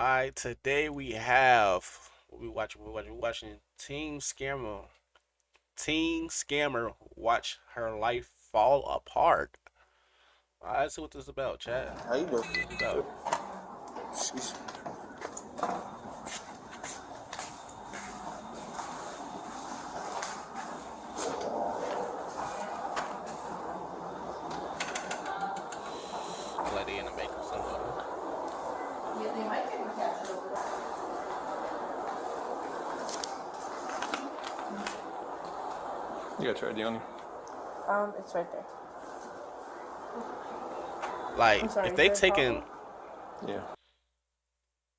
All right, today we're watching Teen Scammer watch her life fall apart. All right, so what this about, Chad? How you doing? What this Good. about? She's Look like they in the making somewhere. Yeah, they might get catch it over there. You got your ID on you? It's right there. Like, I'm sorry, if is they there a taking, problem? Yeah.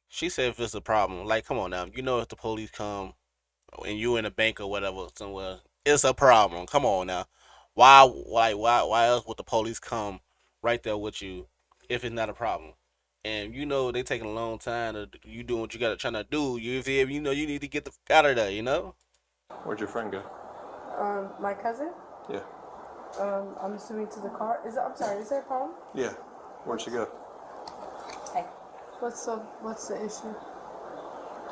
she said if it's a problem, like, come on now, you know if the police come and you in a bank or whatever somewhere, it's a problem. Come on now, why else would the police come right there with you if it's not a problem? And you know they taking a long time to you doing what you gotta trying to do. You feel me? You know you need to get the out of there. You know. Where'd your friend go? My cousin. Yeah. I'm assuming to the car. I'm sorry. Is there a problem? Yeah. Where'd she go? Hey. What's the issue?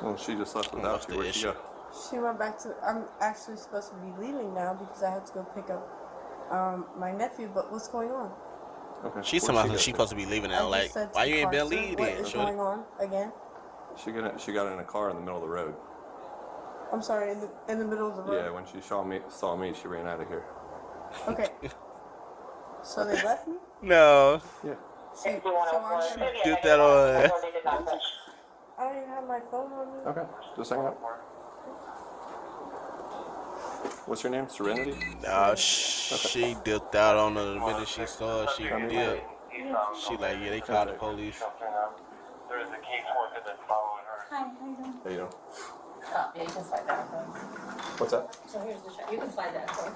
Well, she just left What's without the you. Where'd she issue? go? She went back to. I'm actually supposed to be leaving now because I had to go pick up my nephew. But what's going on? Okay. She's Where'd talking she about go she's to? supposed to be leaving I now. just Like, said to why the you ain't car, been sir, leaving what then, is shorty? going on again? She got in a car in the middle of the road. I'm sorry. In the middle of the road. Yeah. When she saw me, she ran out of here. Okay. So they left me. No, Yeah. So I'm did that on. I don't even have my phone on me. Okay. Just hang up. What's your name? Serenity? Nah, she dipped out on her the minute she saw it. She dipped. She like, yeah, they called the police. There is a caseworker that's following her. Hi, how you doing? There you go. Oh, yeah, you can slide that across. What's that? So here's the check. You can slide that across.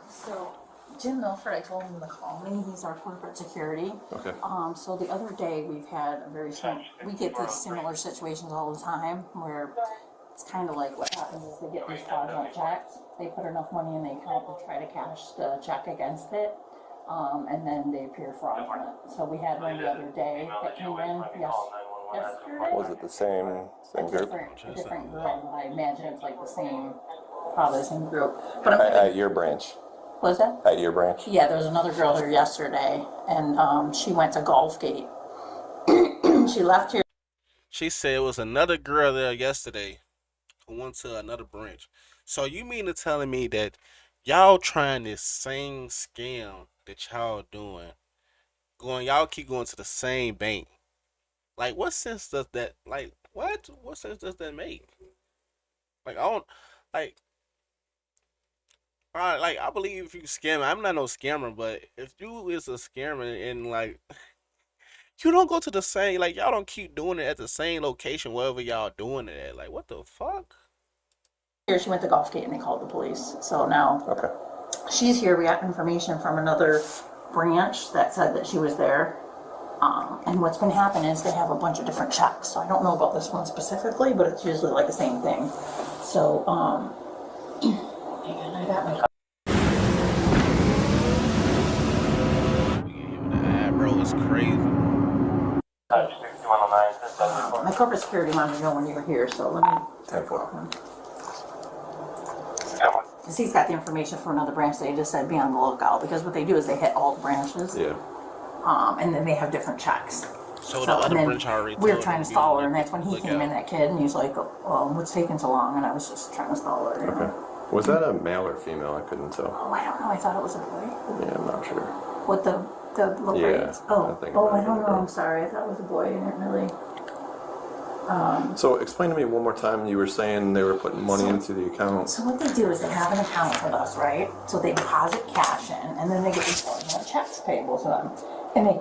So Jim Milford, I told him to call me. He's our corporate security. Okay. So the other day we've had a very we get these similar situations all the time where it's kind of like what happens is they get these fraudulent checks. They put enough money in the account to try to cash the check against it. And then they appear fraudulent. So we had one the other day that came in yesterday. Was it the same A group? different girl. I imagine it's like the same, probably the same group. But At your branch? was that? At your branch? Yeah, there was another girl here yesterday, and she went to Gulfgate. She left here. She said it was another girl there yesterday who went to another branch. So you mean to telling me that y'all trying this same scam that y'all doing? Y'all keep going to the same bank. Like, what sense does that? Like, what? What sense does that make? Like, I don't like. All right, like I believe if you scam, I'm not no scammer, but if you is a scammer and like you don't go to the same, like y'all don't keep doing it at the same location wherever y'all doing it at. Like, what the fuck? Here, she went to Gulfgate, and they called the police. So now Okay. she's here. We got information from another branch that said that she was there. And what's been happening is they have a bunch of different checks. So I don't know about this one specifically, but it's usually like the same thing. So, hang on, I got my Bro, it's crazy. 6109. my corporate security wanted to know when you were here, so let me 10-4. because he's got the information from another branch. They just said be on the lookout because what they do is they hit all the branches, Yeah. and then they have different checks. So the and other then branch already. we were told trying them to be stall on her, and the that's when he came in, lookout. that kid, and he's like, "Oh, what's taking so long?" And I was just trying to stall her. You know? Okay. Was that a male or female? I couldn't tell. Oh, I don't know. I thought it was a boy. Yeah, I'm not sure. With the little Yeah, braids. Oh, I think it oh, might I have don't been a know. girl. I'm sorry. I thought it was a boy. I didn't really. So explain to me one more time. You were saying they were putting money into the account. So what they do is they have an account with us, right? So they deposit cash in, and then they get these fraudulent checks payable to them, and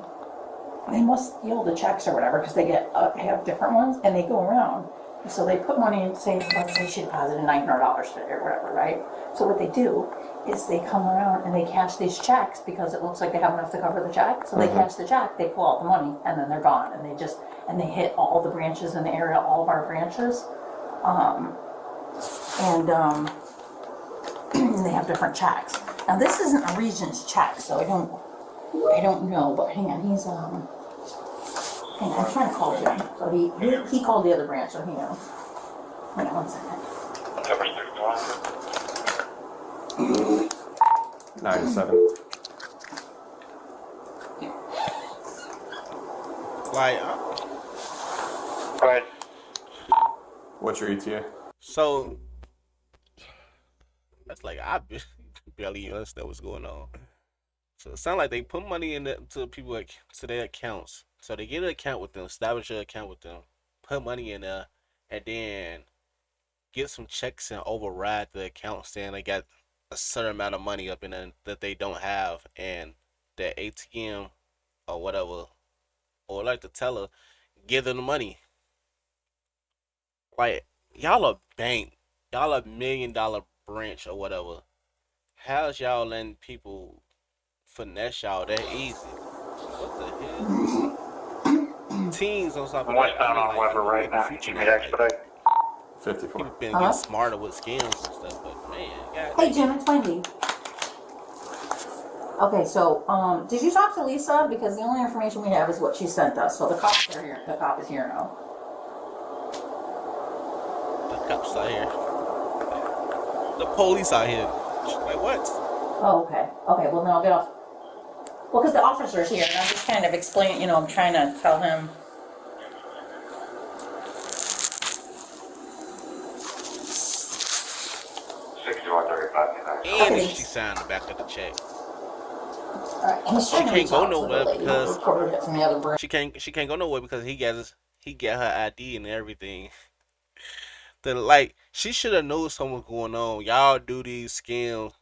they must steal the checks or whatever because they have different ones, and they go around. So they put money in, say, let's say she deposited $900 today or whatever, right? So what they do is they come around and they cash these checks because it looks like they have enough to cover the check. So they cash the check, they pull out the money, and then they're gone. And they hit all the branches in the area, all of our branches. And they have different checks. Now this isn't a Regions check, so I don't know, but hang on, hang on, I'm trying to call Jim. So he called the other branch, so he knows. Hang on 1 second. Number 61. 9 to 7. Like, Go ahead. What's your ETA? so that's like I barely understand what's going on. So it sounds like they put money to people to their accounts. So they get an account with them, establish an account with them, put money in there, and then get some checks and override the account saying they got a certain amount of money up in there that they don't have, and the ATM or whatever, or like the teller, give them the money. Like, y'all a bank, y'all a $1 million branch or whatever. How's y'all letting people finesse y'all that easy? What the hell? Teens on something I'm westbound on Weber right now. future Can you now, expedite? 54. people been Huh? getting smarter with scams and stuff, but man, God, Hey Jim, explain to you. Okay, so did you talk to Lisa? Because the only information we have is what she sent us. So the cops are here. The cop is here now. the cops out here, the police out here. Like what? Oh, okay. Okay, well then I'll get off. Well, because the officer's here, and I'm just kind of explaining. You know, I'm trying to tell him. And she signed the back of the check. Alright, he's trying to can't reach go out to the nowhere lady who because- reported it from the other branch. She can't go nowhere because he got her ID and everything. Like, she should have known something was going on. Y'all do these scams.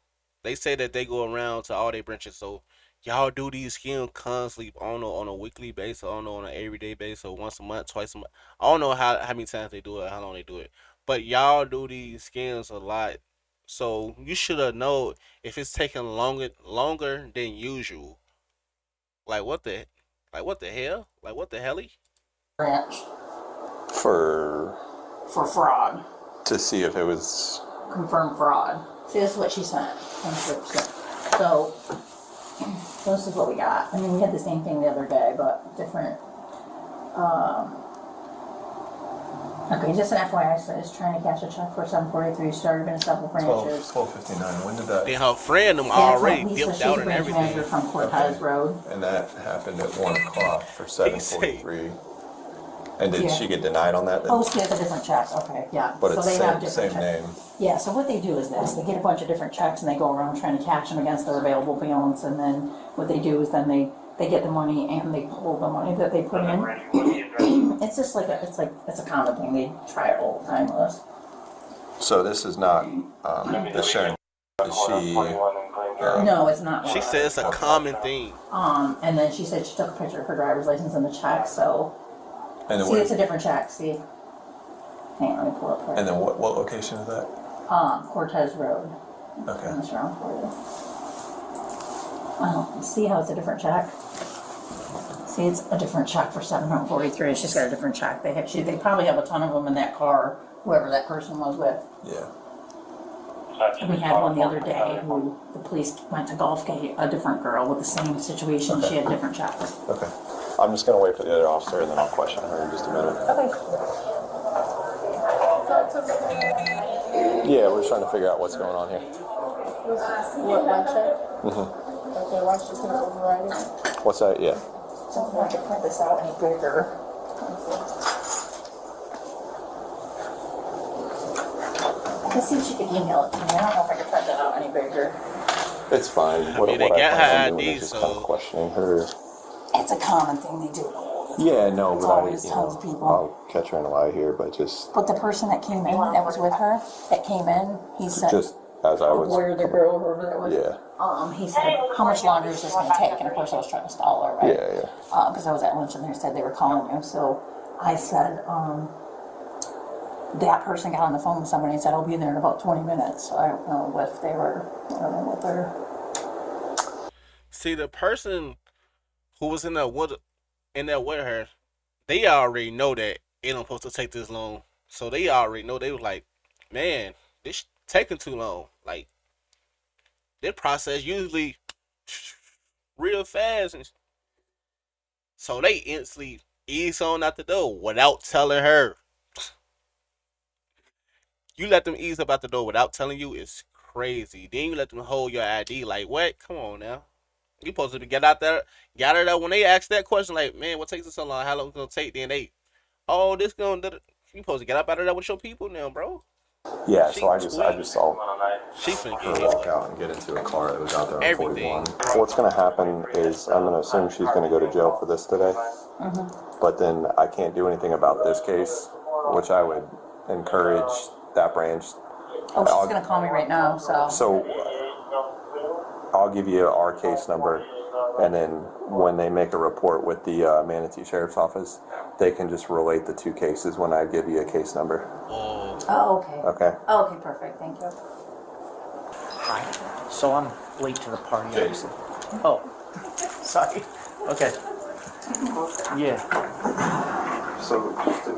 They say that they go around to all their branches, so y'all do these scams constantly on a weekly basis, I don't know, on an everyday basis, or once a month, twice a month. I don't know how many times they do it, how long they do it, but y'all do these scams a lot. So you should have known if it's taking longer than usual. Like what the hell? Like what the helly? Branch For for fraud. to see if it was. Confirmed fraud. See, this is what she sent. So, this is what we got. I mean, we had the same thing the other day, but different. Okay, just an FYI, so is trying to cash a check for 743, started in several branches. 12:59. When did that? Then her friend them Yeah, that's already what Lisa, dipped she's out a and branch everything. manager from Cortez Road. And that happened at 1 o'clock for 7:43. And did Yeah. she get denied on that? Then? Oh, she has a different check, okay, yeah. But So it's they have same different checks. name. Yeah, so what they do is this, they get a bunch of different checks and they go around trying to cash them against their available balance, and then what they do is then they get the money and they pull the money that they put in. It's just like it's a common thing, they try it all the time with us. So this is not the sharing. Is she? No, it's not. She like said it's a common thing. that. And then she said she took a picture of her driver's license and the check, so, And then see, what? it's a different check, see? Hang on, let me pull up And here. then what location is that? Cortez Road, Okay. in this round for you. See how it's a different check? See, it's a different check for 743. She's got a different check. They probably have a ton of them in that car, whoever that person was with. Yeah. We had one the other day who the police went to Gulfgate, a different girl with the same situation. She had different checks. Okay. I'm just gonna wait for the other officer and then I'll question her in just a minute. Okay. Yeah, we're just trying to figure out what's going on here. What, my check? Okay, why should you override it? What's that? Yeah. Something I could print this out any bigger. Let's see if she could email it to me. I don't know if I could print it out any bigger. It's fine. I mean, they got plan her on doing ID, is just so- kind of questioning her. It's a common thing they do. Yeah, no, It's but always tons of people. I'll catch her in a lie here, but just But the person that came in, that was with her, that came in, he said, as I was. where the girl, whoever that was. Yeah. He said, how much longer is this gonna take? And of course I was trying to stall her, right? Yeah, yeah. Because I was at lunch and they said they were calling you. So I said, that person got on the phone with somebody and said, I'll be there in about 20 minutes. So I don't know if they were, I don't know what they're. See, the person who was in that with her, they already know that it don't supposed to take this long. So they already know. They was like, man, this taking too long. Like, their process usually real fast, and so they instantly ease on out the door without telling her. You let them ease up out the door without telling you is crazy. Then you let them hold your ID. Like what? Come on now. You supposed to get out there, get out there when they ask that question. Like, man, what takes it so long? How long it's gonna take? Then they, oh, this gonna. You supposed to get up out of there with your people now, bro. Yeah, She so I just saw She finna her get walk hit. out and get into a car that was out there on Everything. 41. What's going to happen is I'm going to assume she's going to go to jail for this today. But then I can't do anything about this case, which I would encourage that branch. Oh, she's gonna call me right now, so. So I'll give you our case number, and then when they make a report with the Manatee Sheriff's Office, they can just relate the two cases when I give you a case number. Oh, okay. Okay? Oh, okay, perfect, thank you. Hi. So I'm late to the party, obviously. Oh, sorry. Okay. Yeah. So just to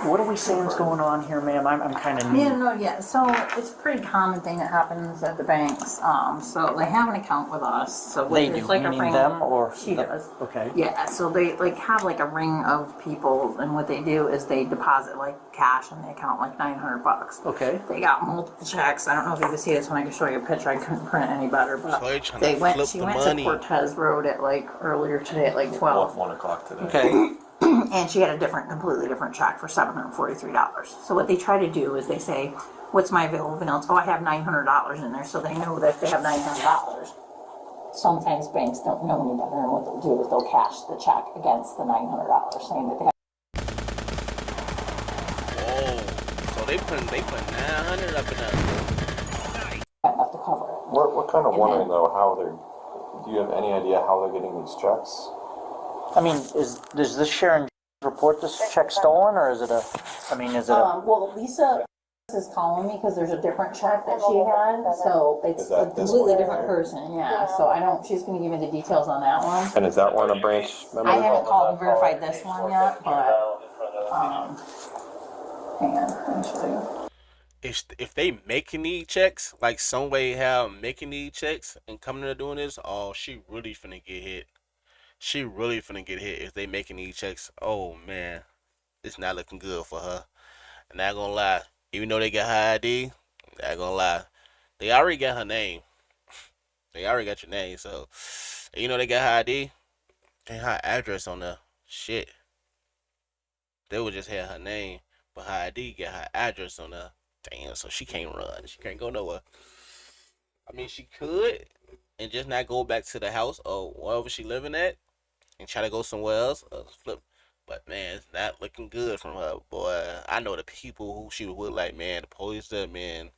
What are we saying is going on here, ma'am? I'm kind of new. Yeah, no, yeah, so it's a pretty common thing that happens at the banks, so they have an account with us, so They it's do, like a meaning ring. them or? She does. Okay. Yeah, so they like have like a ring of people, and what they do is they deposit like cash in the account, like $900. Okay. They got multiple checks. I don't know if you can see this when I can show you a picture. I couldn't print it any better, but So they tryna they went. flip She the went money. to Cortez Road at like earlier today at like 12. 1 o'clock today. Okay. And she had a completely different check for $743. So what they try to do is they say, "What's my available balance?" Oh, I have $900 in there, so they know that if they have $900. Sometimes banks don't know any better, and what they'll do is they'll cash the check against the $900, saying that they have. Whoa. So they put 900 up in there. Enough to cover it. We're kind of wondering though how they're. Do you have any idea how they're getting these checks? I mean, does this Sharon report this check stolen, or is it a? I mean, is it a? Well, Lisa is calling me because there's a different check that she had, so it's Is a that this completely one? different person, yeah. So I don't. She's going to give me the details on that one. And is that one a branch member? I haven't called and verified this one yet, but hang on, let me show you. If they making these checks, like some way how making these checks and coming to doing this, oh, she really finna get hit. She really finna get hit if they making these checks. Oh man, it's not looking good for her. And not gonna lie, even though they got her ID, not gonna lie, they already got her name. They already got your name, so you know they got her ID and her address on there. Shit, they would just have her name, but her ID got her address on there. Damn, so she can't run. She can't go nowhere. I mean, she could and just not go back to the house or wherever she living at and try to go somewhere else or flip. But man, it's not looking good from her, boy. I know the people who she was with, like, man, the police said, man,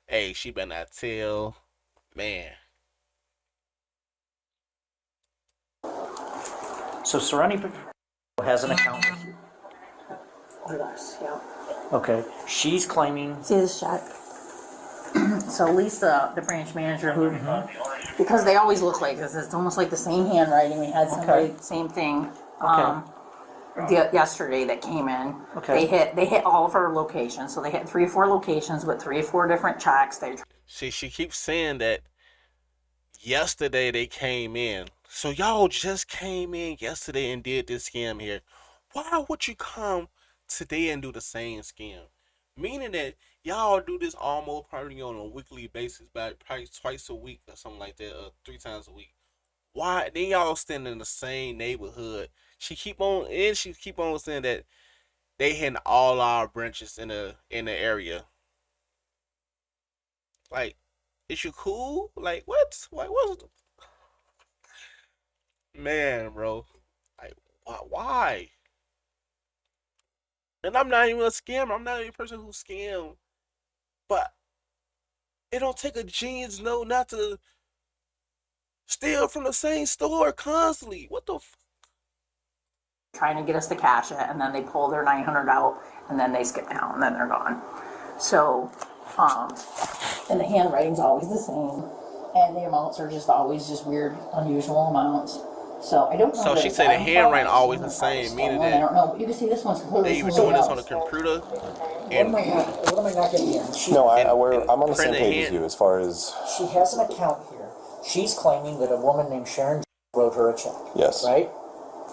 hey, she better not tell, man. So Serenity has an account with you. With us, yeah. Okay. She's claiming. See this check? So Lisa, the branch manager, who because they always look like this, it's almost like the same handwriting. We had somebody, same thing. Yesterday that came in. Okay. They hit all of her locations. So they hit 3 or 4 locations with 3 or 4 different checks. They See, she keeps saying that yesterday they came in. So y'all just came in yesterday and did this scam here. Why would you come today and do the same scam? Meaning that y'all do this almost probably on a weekly basis, but probably twice a week or something like that, or 3 times a week. Why? Then y'all stand in the same neighborhood. She keep on saying that they hitting all our branches in the area. Like, is you cool? Like, what? What's the... Man, bro. Like, why? And I'm not even a scammer. I'm not even a person who scam. But it don't take a genius not to steal from the same store constantly. What the trying to get us to cash it, and then they pull their $900 out, and then they skip town, and then they're gone. So, and the handwriting's always the same, and the amounts are just always just weird, unusual amounts. So I don't know. So she said the handwriting always the same, meaning that I don't know. You can see this one's completely. they were doing this on the computer. And What am I not getting here? No, And I'm on the same print a page as hand. you as far as She has an account here. She's claiming that a woman named Sharon wrote her a check. yes. Right?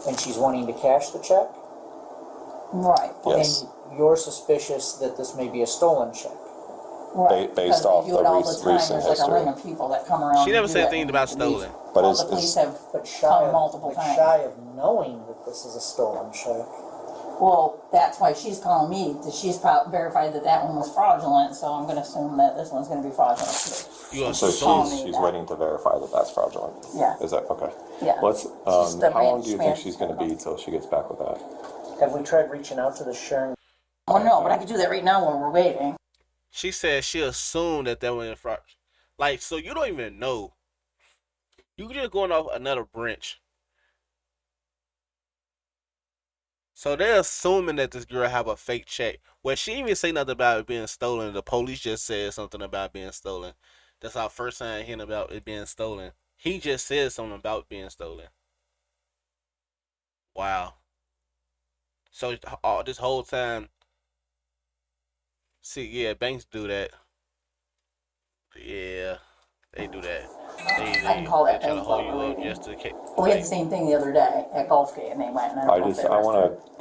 and she's wanting to cash the check, Right. Yes. and you're suspicious that this may be a stolen check. Right. based because they off do the it all recent the time. There's like history. a ring of people that come around. She never and do said it. anything about stolen. But Well, is, the police is have But shy come of, multiple but times. shy of knowing that this is a stolen check. Well, that's why she's calling me. She's verified that that one was fraudulent, so I'm going to assume that this one's going to be fraudulent too. You so assume. she's waiting to verify that that's fraudulent. Yeah. Is that okay? Yeah. Let's. She's the How long branch do you think manager. she's going to be till she gets back with that? Have we tried reaching out to the Sharon? Oh no, but I could do that right now while we're waiting. She said she assumed that went in fraud. Like, so you don't even know. You just going off another branch. So they're assuming that this girl have a fake check. Well, she didn't even say nothing about it being stolen. The police just said something about being stolen. That's our first time hearing about it being stolen. He just said something about being stolen. Wow. So all this whole time, see, yeah, banks do that. Yeah, they do that. I can call that they try to bank hold you while we're up waiting. just to keep. We had the same thing the other day at Gulfgate, and they went and I want to.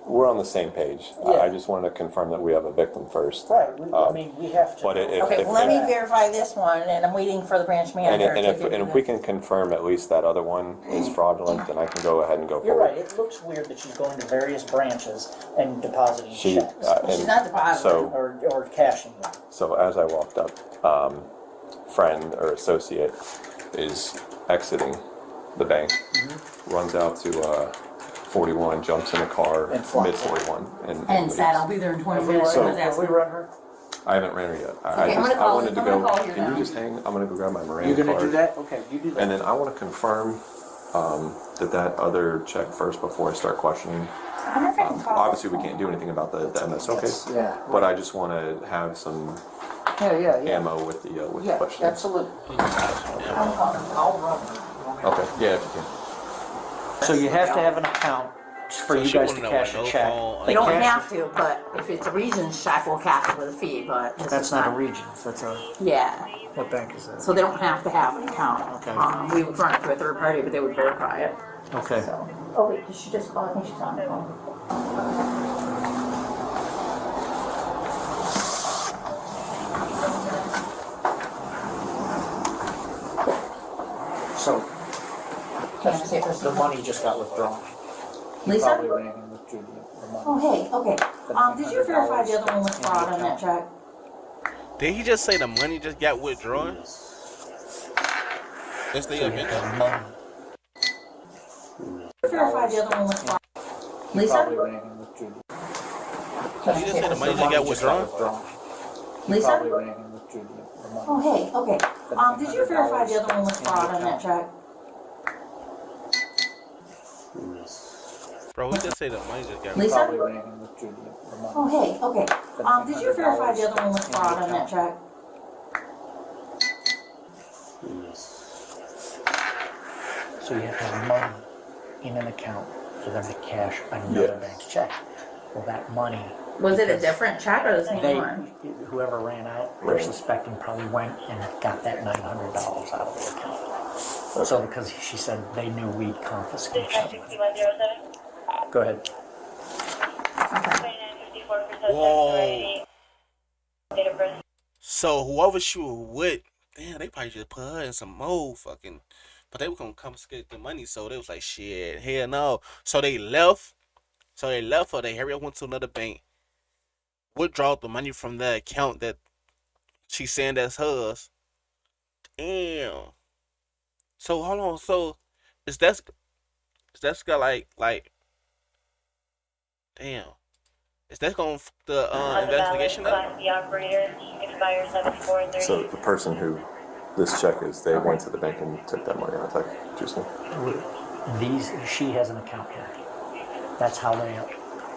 We're on the same page. Yeah. I just wanted to confirm that we have a victim first. Right, I mean, we have to. But if, Okay, if, well, let me if, verify this one, and I'm waiting for the branch and, manager. and to if give me and if we the- can confirm at least that other one is fraudulent, then I can go ahead and go You're forward. right, it looks weird that she's going to various branches and depositing She, checks. She's and not depositing. so Or cashing them. so as I walked up, friend or associate is exiting the bank, runs out to 41, jumps in a car, And flies. mid 41, and And leaves. said, I'll be there in 20 Have we minutes. So- run, have we run her? I haven't ran her yet. Okay, I'm gonna I call wanted you. to I'm gonna go. call you Can now. you just hang? I'm gonna go grab my Miranda You're gonna card. do that? Okay, you do that. And then I want to confirm that other check first before I start questioning. I wonder if I can call Obviously, we can't do anything about the MSO case, Yeah. but I just want to have some Yeah. ammo with the Yeah, questions. absolutely. I'll run. Okay, yeah, if you can. So you have to have an account for So you she guys wanna to know cash what a no check. phone- They You don't cash have to, but if it's a Regions check, we'll cash it with a fee, but this That's is not a region, that's a, Yeah, what bank is that? so they don't have to have an account. Okay. We would run it through a third party, but they would verify it. Okay. So, oh wait, did she just call? I think she's on the phone. So, Can I see if there's the money just got withdrawn. Lisa? Probably ran and withdrew the money. Oh, hey, okay. Did you verify the other one was fraud on that check? Did he just say the money just got withdrawn? That's the event. Verify the other one was fraud. Probably Lisa? ran and withdrew Did he just say the money just got withdrawn? Probably Lisa? ran and withdrew the money. Oh, hey, okay. Did you verify the other one was fraud on that check? Bro, he just say the money just got Lisa? Probably ran and withdrew the money. Oh, hey, okay. Did you verify the other one was fraud on that check? So you have to have money in an account for them to cash another bank's check. Well, that money, Was it a different check or the same they, one? whoever ran out, they're suspecting probably went and got that $900 out of the account. So because she said they knew we'd confiscate something. Go ahead. Whoa. So whoever she was with, damn, they probably just put her in some more fucking. But they were gonna confiscate the money, so they was like, shit, hell no. So they left. So they left her. They hurry up, went to another bank, withdraw the money from the account that she's saying that's hers. Damn. So hold on. So is that got like damn. Is that going the investigation up? The operator expires 7430. So the person who this check is, they went to the bank and took that money out. Like, interesting. She has an account here. That's how they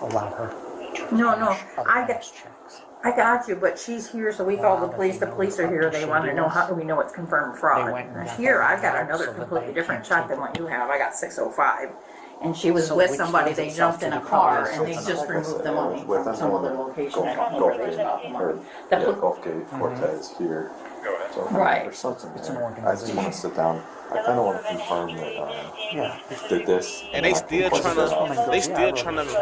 allow her to No, cash other I banks' checks. I got you, but she's here, so we called the police. The police are here. They want to know how do we know it's confirmed fraud. They went and got Here, that I've got out, another so the completely bank different can't check than take what you have. I got 605, and she was So with which somebody. lends They itself jumped to in a the car police. and they just removed the money from some other location. I don't know where they got the money. Yeah, Gulfgate, Cortez here. So Right. there's something It's an there. I just organization. want to sit down. I kind of want to confirm that Yeah. did this. And they still trying to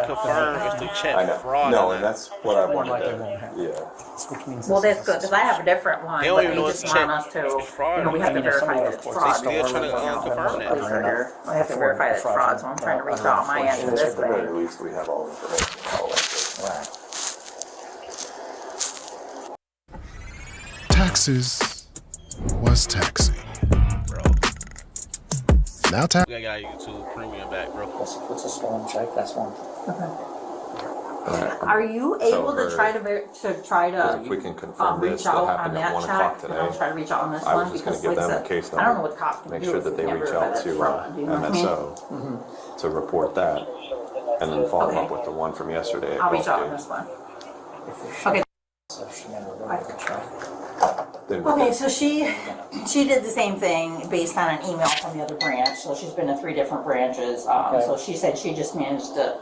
confirm if the I check know. fraud No, or and not. that's what I More wanted likely to. won't happen. Yeah. Which means Well, this that's is good, because I have a different one, They don't but even they know just it's want check. us to, It's fraud. you know, we have to I mean, if verify somebody that it's reports fraud. it, They still trying to before we confirm that. place order. I have to verify that it's fraud, so I'm trying to reach out on my end to At this the very bank. least, we have all information. All like this. Right. Taxes was taxing, bro. Now tax. We got YouTube Premium back, bro. What's a stolen check? That's one. Are you So able to her- try to, If we can confirm this, reach that out on happened at that 1 o'clock check? And I'll today. try to reach out on this I was one, just gonna because give like I them said, a case I don't number. know what cops can Make do sure if that we they can't reach verify out that it's to fraud, you know what I mean? MSO to report that, and then follow Okay. up with the one from yesterday. at I'll reach out on Gulfgate. this one. If they should, Okay. so she never wrote the check. Then we Okay, can- so she did the same thing based on an email from the other branch, so she's been to 3 different branches, Okay. so she said she just managed to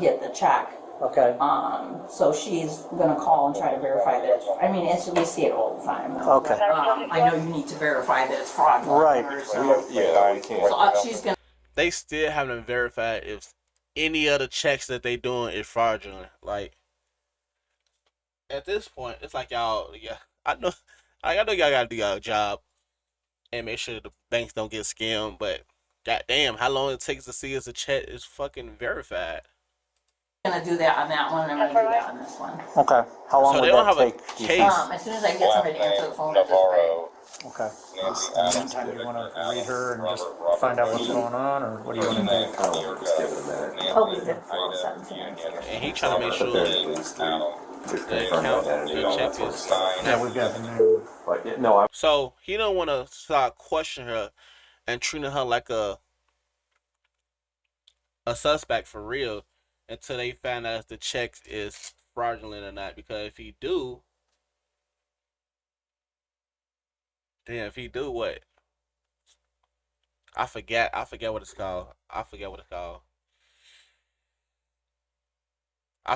get the check. Okay. So she's gonna call and try to verify that, I mean, we see it all the time. Okay. I know you need to verify that it's fraudulent. Right. So, Yeah, we can't. she's gonna, They still haven't verified if any of the checks that they doing is fraudulent. Like at this point, it's like y'all, yeah, I know y'all gotta do y'all job and make sure the banks don't get scammed. But goddamn, how long it takes to see if the check is fucking verified? gonna do that on that one, and I'm gonna do that on this one. Okay. How long So would they don't that have a take? case. As soon as I get somebody to answer the phone at this bank. Okay. In the meantime, do you want to read her and just find out what's going on, or what do you want to do? I don't know, just give it a minute. I'll leave it for 17. And he trying to make But there sure at least we just the confirm account, identity, the all check that sort of is. stuff. Yeah, we've got the new. But yeah, no, I So he don't want to start questioning her and treating her like a suspect for real until they find out if the check is fraudulent or not. Because if he do, then if he do what? I forget what it's called. I forget what it's called. I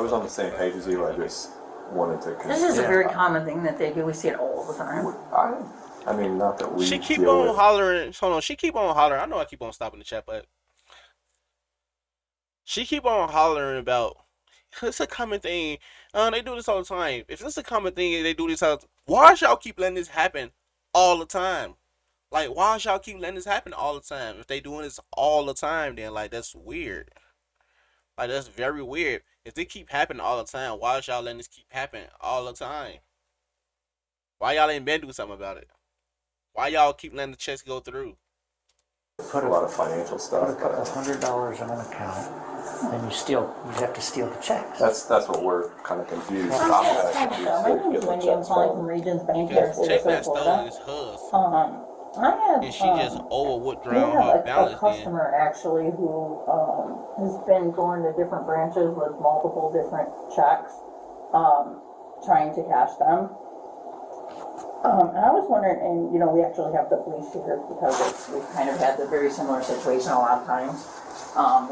was on the same page as you. I just wanted to. This is a Yeah. very common thing that they do. We see it all the time. I mean, not that we. She keep deal on with- hollering. Hold on, she keep on hollering. I know I keep on stopping the chat, but she keep on hollering about it's a common thing. They do this all the time. If it's a common thing, they do this all. Why y'all keep letting this happen all the time? Like, why y'all keep letting this happen all the time? If they doing this all the time, then like that's weird. Like that's very weird. If they keep happening all the time, why is y'all letting this keep happening all the time? Why y'all ain't been doing something about it? Why y'all keep letting the checks go through? Put a lot of financial Put stuff. a couple $100 in an account, then you have to steal the checks. That's what we're kind of confused. My name is Wendy. I'm calling from Regions Bank here in Check that Sarasota, stolen Florida. is hers. I have, And she just over we withdrawing have her a balance then. customer actually who has been going to different branches with multiple different checks, trying to cash them. And I was wondering, and you know, we actually have the police here because we've kind of had the very similar situation a lot of times,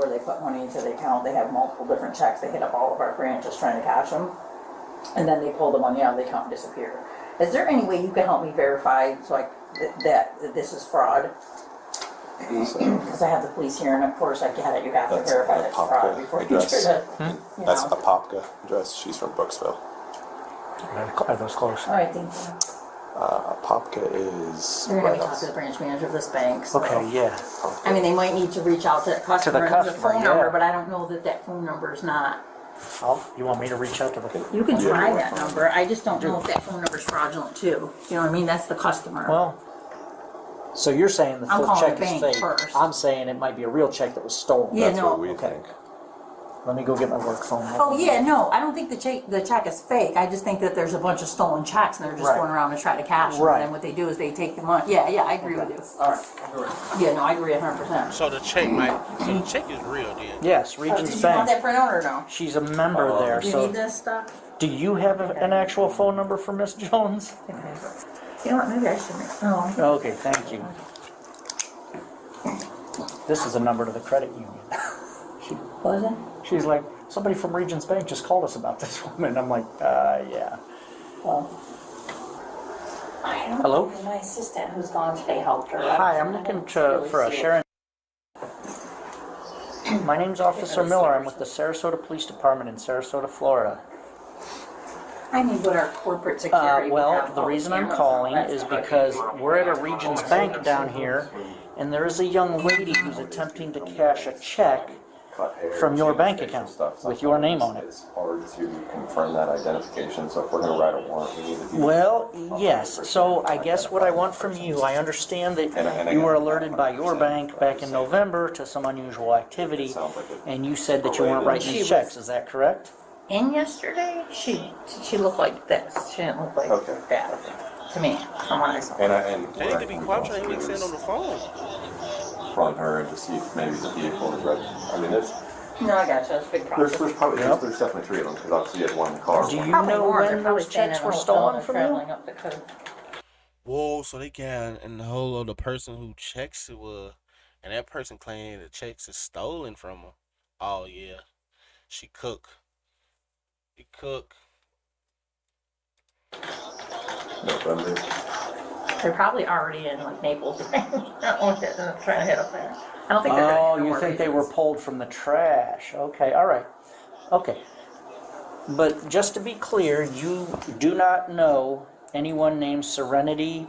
where they put money into the account, they have multiple different checks, they hit up all of our branches trying to cash them, and then they pull the money out of the account and disappear. Is there any way you can help me verify that this is fraud? Because I have the police here, and of course I get it, you have to That's verify a that it's fraud Popka before you try address. to, you That's know. a Popka address. She's from Brooksville. Are those close? All right, thank you. Popka is You're gonna right be talking to the branch manager of this bank, so. Okay, yeah. I mean, they might need to reach out to the customer, and there's a customer, phone yeah. number, but I don't know that phone number is not. You want me to reach out to the? You can try that number, I just don't know if that phone number is fraudulent too. You know what I mean? That's the customer. Well, so you're saying the I'm full calling check the is bank fake. first. I'm saying it might be a real check that was stolen. Yeah, That's no. what we Okay. think. Let me go get my work phone. Oh, yeah, no, I don't think the check is fake. I just think that there's a bunch of stolen checks and they're just Right. going around to try to cash them. Right. And then what they do is they take the money. Yeah, I agree with you. All right. Yeah, no, I agree 100%. So the check is real then. Yes, Oh, Regions did you want Bank. that printout or no? She's a member there, Do you so need this stuff? do you have an actual phone number for Miss Jones? You know what, maybe I should. Oh. Okay, thank you. This is a number to the credit union. What is it? She's like, somebody from Regions Bank just called us about this woman. I'm like, yeah. Well, I don't Hello? know. My assistant who's gone today helped her. Hi, I'm looking for a Sharon. My name's Officer Miller. I'm with the Sarasota Police Department in Sarasota, Florida. I mean, but our corporate security. would Well, have the all reason I'm cameras calling on that is stuff. because we're at a Regions Bank down here, and there is a young lady who's attempting to cash a check from your bank account with your name on it. It's hard to confirm that identification, so if we're gonna write a warrant, we need to do. Well, yes. So I guess what I want from you, I understand that you were alerted by your bank back in November to some unusual activity, and you said that you weren't writing these checks. Is that correct? And yesterday, she looked like this. She didn't look like Okay. that to me. From what I saw. And They need to be quiet. Trying to be sitting on the phone. Run her to see if maybe the vehicle is registered. I mean, No, I got you. That's a big problem. there's probably, there's definitely three of them, because obviously you had one in the car. Do you Probably know more. They're when probably those staying checks in were a hotel stolen and from you? traveling up the coast. Whoa, so they got in the whole of the person who checks it was, and that person claiming the checks is stolen from her. Oh yeah, she cook. He cook. November. They're probably already in like Naples, trying to head up there. I don't think they're. Oh, gonna you think they were pulled from the trash? Okay, all right. Okay. But just to be clear, you do not know anyone named Serenity.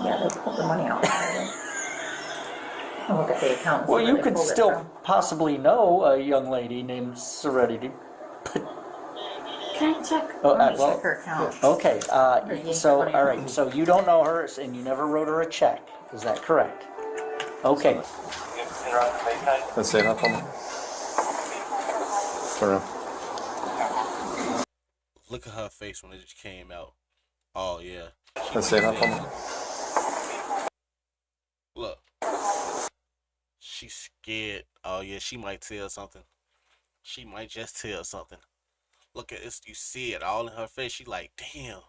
Yeah, they pulled the money out. I'll look at the account. and see Well, where you they could pulled it still from. possibly know a young lady named Serenity. Can I check? Oh, Let me well, check her account. Okay, you so, put it all in. right, so you don't know her and you never wrote her a check. Is that correct? Okay. Let's say that for me. Turn around. Look at her face when it just came out. Oh yeah. Let's say that for me. Look. She's scared. Oh yeah, she might tell something. She might just tell something. Look at this. You see it all in her face. She like, damn.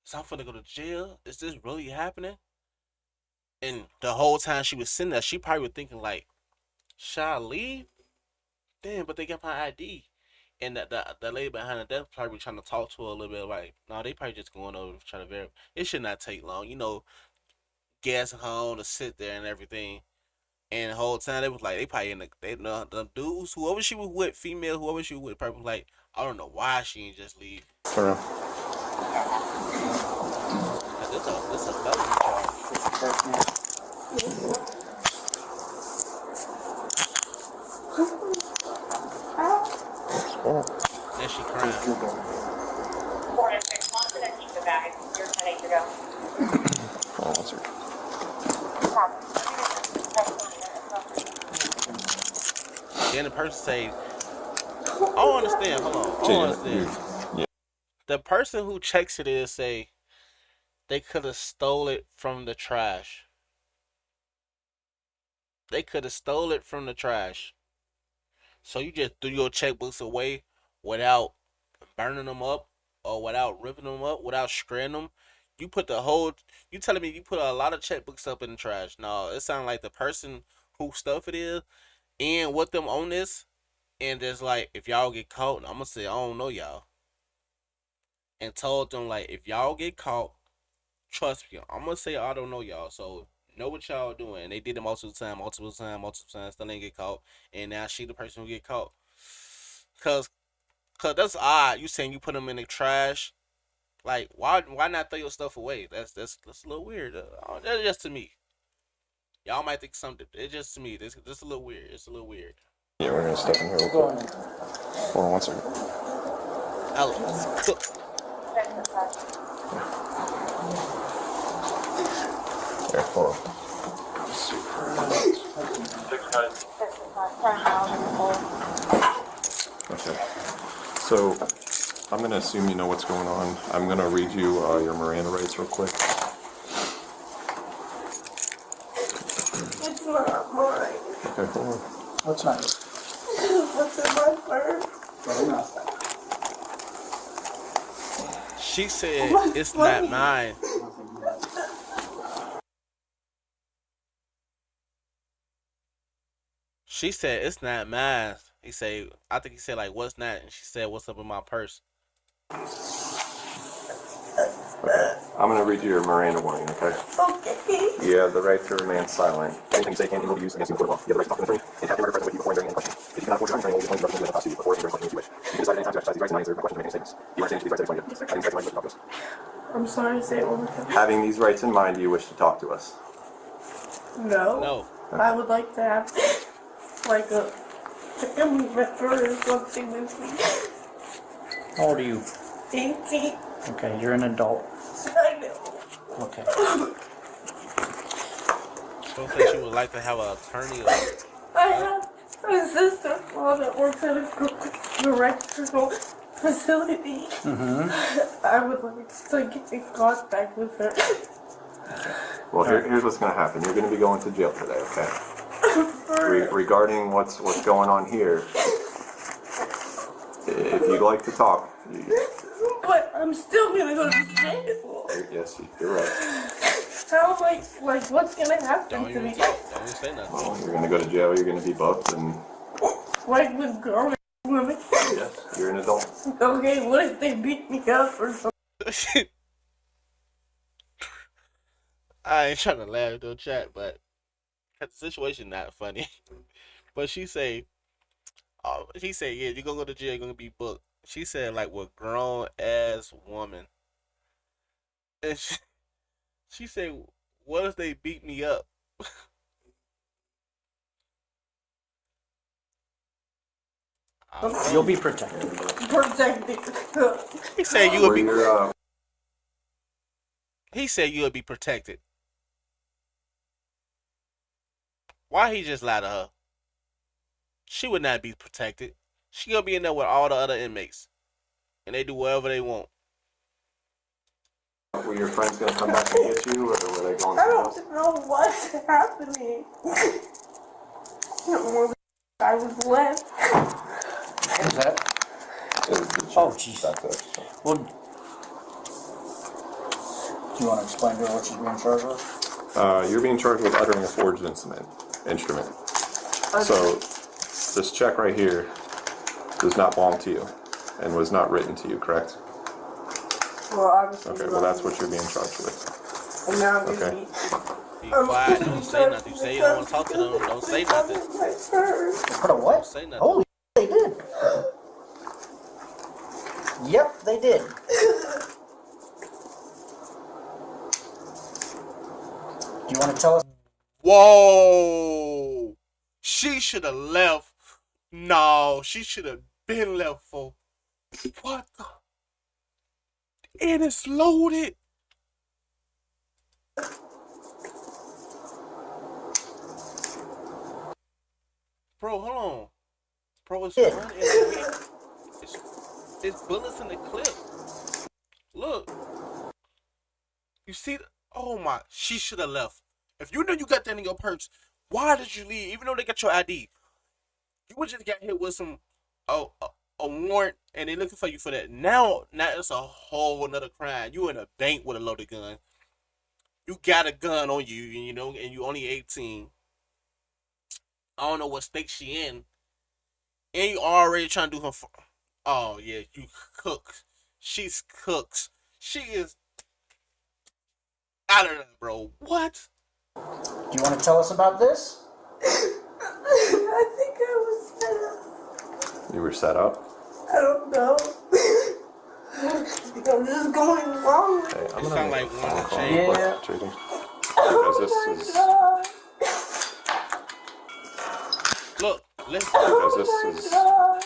Is I'm finna go to jail? Is this really happening? And the whole time she was sitting there, she probably was thinking like, should I leave? Damn, but they got my ID. And the lady behind the desk probably trying to talk to her a little bit like, no, they probably just going over trying to verify. It should not take long. You know, gassing her on to sit there and everything. And the whole time they was like, they probably in the dudes, whoever she was with, female, whoever she was with, probably was like, I don't know why she ain't just leave. Turn around. 'Cause this a felony charge. Then she crying. 4 and 6 months, and then keep the bag. You're 10 to go. Hold on one second. Then the person say, I don't understand. Hold on. I don't understand. Yeah. The person who checks it is say they could have stole it from the trash. They could have stole it from the trash. So you just threw your checkbooks away without burning them up or without ripping them up, without shredding them. You telling me you put a lot of checkbooks up in the trash. No, it sounds like the person whose stuff it is and with them on this, and just like, if y'all get caught, I'm gonna say, I don't know y'all. And told them, like, if y'all get caught, trust me, I'm gonna say, I don't know y'all. So know what y'all doing. And they did it multiple times, still ain't get caught. And now she the person who get caught. Cause that's odd. You saying you put them in the trash. Like, why not throw your stuff away? That's a little weird. That's just to me. Y'all might think something. It's just to me. This a little weird. It's a little weird. Yeah, we're gonna step in here real quick. Hold on one second. Alex, cook. There, hold on. Okay. So, I'm gonna assume you know what's going on. I'm gonna read you your Miranda rights real quick. It's not mine. Okay, hold on. What's not? What's in my purse? She said What's it's funny? not mine. She said it's not mine. I think he said like, what's not? And she said, what's up in my purse? I'm going to read you your Miranda warning, okay? Okay. You have the right to remain silent. Anything you say can and will be used against you in court of law. You have the right to talk to an attorney and have the murder present with you before and during any question. If you cannot afford your own attorney, you will be appointed to represent the before and during questions if you wish. You can decide at any time to exercise these rights and not answer my question or make any statements. Do you understand these rights that I explained to you? Having these rights in mind, you wish to talk to us. I'm sorry, say it one more time. Having these rights in mind, do you wish to talk to us? No. No. I would like to have, like, a family member or something with me. How old are you? 18. Okay, you're an adult. I know. Okay. Don't say she would like to have an attorney. Or, I have a sister-in-law that works at a correctional facility. I would like to get in contact with her. Well, here's what's going to happen. You're going to be going to jail today, okay? Regarding what's going on here, if you'd like to talk, But I'm still gonna go to jail. yes, you're right. How am I, like, what's gonna happen don't to even me? don't say nothing. Well, you're going to go to jail. You're going to be booked, and Like with grown women? yes, you're an adult. Okay, what if they beat me up or something? I ain't trying to laugh though, chat, but the situation not funny. But she say, he said, yeah, you're gonna go to jail, you're gonna be booked. She said, like, with grown ass woman. And she said, what if they beat me up? You'll be protected. Protecting. He said you would Where be. you're, He said you would be protected. Why he just lie to her? She would not be protected. She gonna be in there with all the other inmates, and they do whatever they want. were your friends going to come back and get you, or were they going I somewhere else? don't know what's happening. I was left. Who's that? Oh, jeez. That's it. Well, do you want to explain to her what she's being charged with? You're being charged with uttering a forged instrument. So, this check right here does not belong to you and was not written to you, correct? Well, obviously. Okay, well that's what you're being charged with. And now I'm gonna Okay. Be quiet. Don't say nothing. You say you don't want to talk to them. Don't say nothing. Put a what? Don't say nothing. Holy they did. Yep, they did. Do you want to tell us? Whoa! She should have left. No, she should have been left for. What the? And it's loaded. Bro, hold on. Bro, it's Yeah. running. It's bullets in the clip. Look. You see? Oh my. She should have left. If you knew you got that in your purse, why did you leave? Even though they got your ID, you would just got hit with some a warrant, and they looking for you for that. Now it's a whole another crime. You in a bank with a loaded gun. You got a gun on you, you know, and you only 18. I don't know what state she in, and you already trying to do her. Oh yeah, you cook. She's cooks. She is out of there, bro. What? Do you want to tell us about this? I think I was set up. You were set up? I don't know. I'm just going wrong. Hey, I'm It gonna sound make like a one phone of the call chain. real quick, Yeah. Jaden. Oh Because this my is God. Look, let's because this Oh is my God.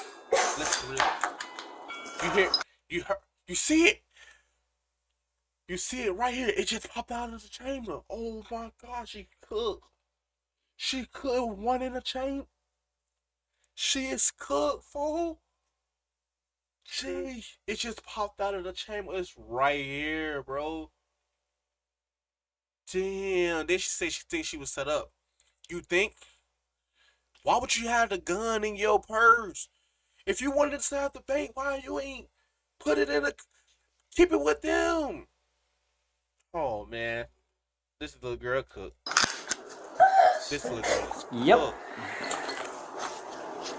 You hear? You heard? You see it? You see it right here? It just popped out of the chamber. Oh my God, she cooked. She cooked one in the chamber. She is cooked, fool. Gee, it just popped out of the chamber. It's right here, bro. Damn. Then she said she thinks she was set up. You think? Why would you have the gun in your purse? If you wanted to stab the bank, why you ain't put it in a... Keep it with them. Oh, man. This little girl cook. This little girl is Yep. cook.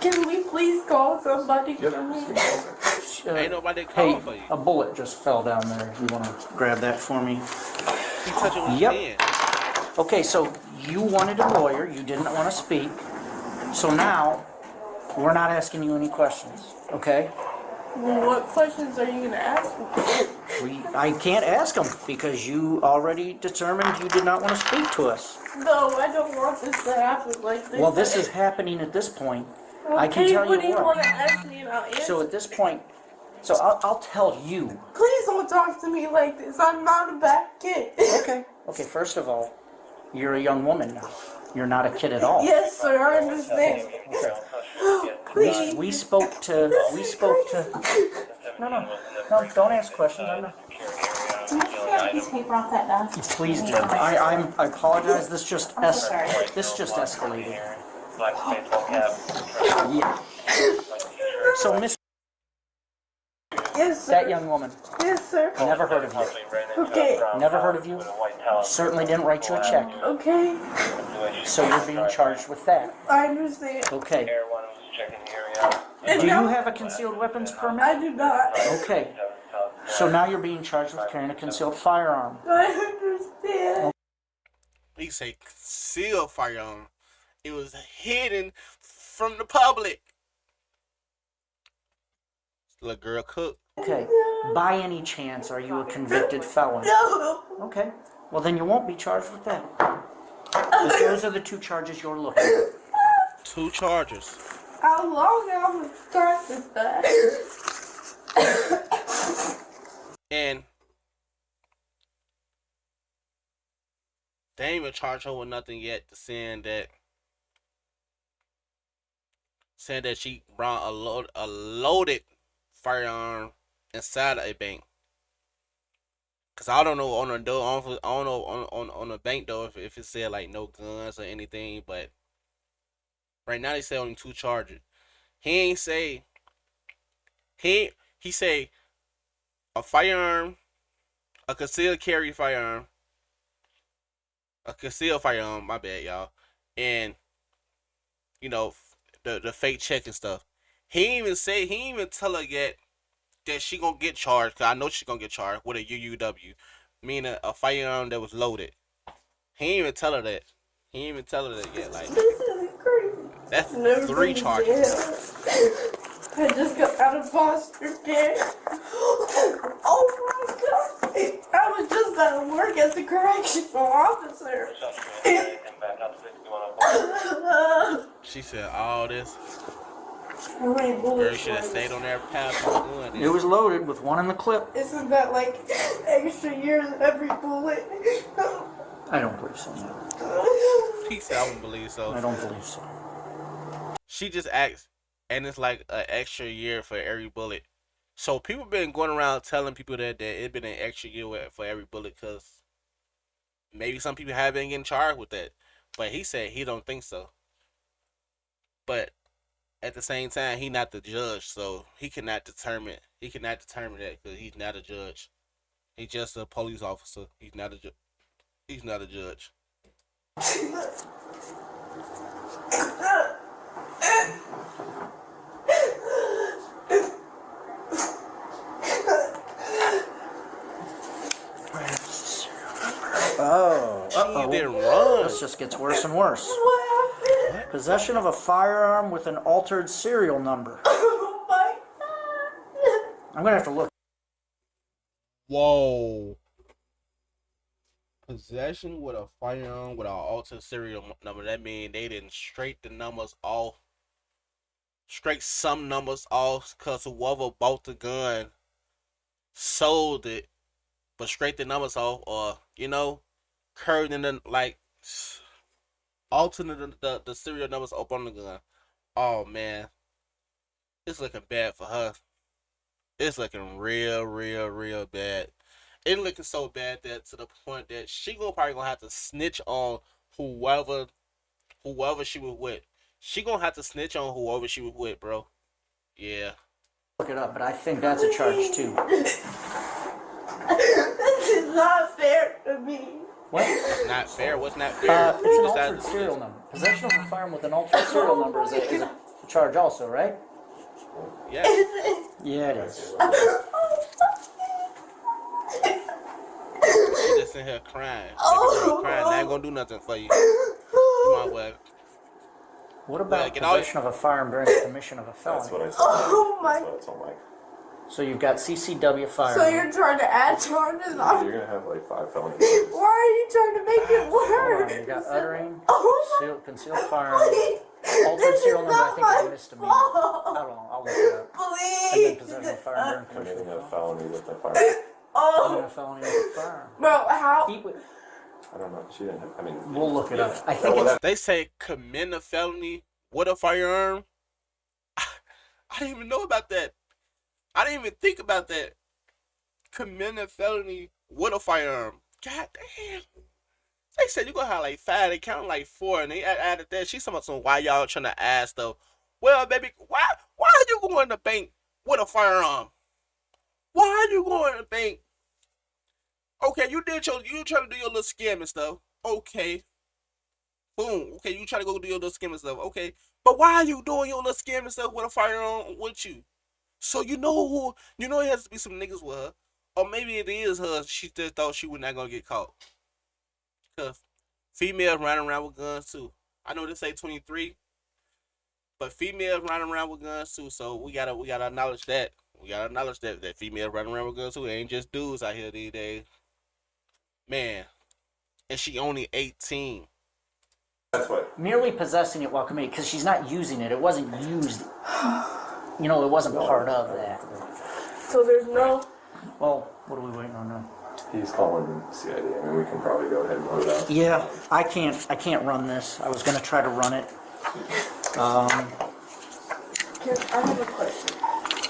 Can we please call somebody for me? Ain't nobody Hey, calling for you. a bullet just fell down there. You want to grab that for me? He touching with Yep. his hand. Okay, so you wanted a lawyer. You didn't want to speak. So now we're not asking you any questions. Okay? Well, what questions are you gonna ask me? I can't ask them because you already determined you did not want to speak to us. No, I don't want this to happen like this. Well, this is happening at this point. I can Okay, tell what do you you want what. to ask me and I'll answer? So at this point, I'll tell you. Please don't talk to me like this. I'm not a bad kid. Okay. Okay, first of all, you're a young woman now. You're not a kid at all. Yes, sir, I understand. Please. We spoke to. No, don't ask questions. I'm not. Can you grab this paper off that desk? Please do. I apologize. This just sorry. escalated. Black baseball cap. Yeah. So, Miss, Yes, sir. that young woman, Yes, sir. never heard of you. Okay. Never heard of you. Certainly didn't write you a check. Okay. So you're being charged with that. I understand. Okay. Everyone was checking the area. And Do you now, have a concealed weapons permit? I do not. Okay. So now you're being charged with carrying a concealed firearm. I understand. He say concealed firearm. It was hidden from the public. Little girl cook. Okay. By any chance, are you a convicted felon? No. Okay. Well, then you won't be charged with that. 'Cause those are the two charges you're looking at. 2 charges. How long am I start with that? And they ain't even charged her with nothing yet. Saying that she brought a loaded firearm inside a bank. Cause I don't know on the door, I don't know on the bank door if it said like no guns or anything. But right now they say only 2 charges. He ain't say he say a firearm, a concealed carry firearm, a concealed firearm. My bad, y'all. And you know the fake check and stuff. He ain't even tell her yet that she gonna get charged. Cause I know she gonna get charged with a UUW, meaning a firearm that was loaded. He ain't even tell her that. He ain't even tell her that yet. Like This is crazy. that's Never 3 been to charges. jail. I just got out of foster care. Oh my god. I was just at work as a correctional officer. She said all this. How many Girl bullets should have was stayed it? on there past the gun. It was loaded with one in the clip. Isn't that like extra years every bullet? I don't believe so. No. He said I don't believe so. I don't believe so. She just asked, and it's like an extra year for every bullet. So people been going around telling people that it been an extra year for every bullet, because maybe some people have been getting charged with that. But he said he don't think so. But at the same time, he not the judge, so he cannot determine that, because he's not a judge. He's just a police officer. He's not a judge. Oh, She didn't run. this just gets worse and worse. What happened? Possession of a firearm with an altered serial number. Oh my god. I'm gonna have to look. Whoa. Possession with a firearm with an altered serial number. That means they didn't straight the numbers off. Straight some numbers off, because whoever bought the gun sold it, but straight the numbers off, or, curved in the, like, alternate the serial numbers up on the gun. Oh, man. It's looking bad for her. It's looking real bad. It's looking so bad that to the point that she probably gonna have to snitch on whoever she was with. She gonna have to snitch on whoever she was with, bro. Yeah. Look it up, but I think that's a charge too. This is not fair to me. What? Not fair. What's not fair? It's an Just altered serial number. Possession of a firearm with an altered serial number is a charge also, right? Yes. Yeah, it is. You just in here crying. Baby girl crying. That ain't gonna do nothing for you. You might well. What about get all your- possession of a firearm during the commission of a That's what felony? I said. Oh my. That's what I told Mike. So you've got CCW So firearm. you're trying to add charges on? You're gonna have like 5 felony Why charges. are you trying to make it Hold on, worse? you got uttering, Oh concealed firearm, Please. altered This serial is number. I not think it's a my misdemeanor. Hold on, I'll look it up. And then Please. possession of firearm during Committing commission a of felony with a firearm. felony. Oh, A felony with a firearm. bro, how? He would- I don't know. She didn't have. I mean, We'll look it up. I think well, it's They say commit a felony with a firearm. I didn't even know about that. I didn't even think about that. Commit a felony with a firearm. God damn. They said you gonna have like 5. They count like 4, and they added that. She's talking about some why y'all trying to ask though. Well, baby, why are you going to the bank with a firearm? Why are you going to the bank? Okay, you trying to do your little scam and stuff. Okay. Boom. Okay, you try to go do your little scam and stuff. Okay. But why are you doing your little scam and stuff with a firearm with you? So you know it has to be some niggas with her. Or maybe it is her. She just thought she was not gonna get caught. Cause females running around with guns too. I know they say 23. But females running around with guns too. So we gotta acknowledge that. We gotta acknowledge that females running around with guns too. It ain't just dudes out here these days. Man. And she only 18. that's what. merely possessing it while committing, because she's not using it. It wasn't used. You know, it wasn't part of that. So there's no. Well, what are we waiting on now? He's calling CID. I mean, we can probably go ahead and load up. Yeah, I can't run this. I was gonna try to run it. I have a question.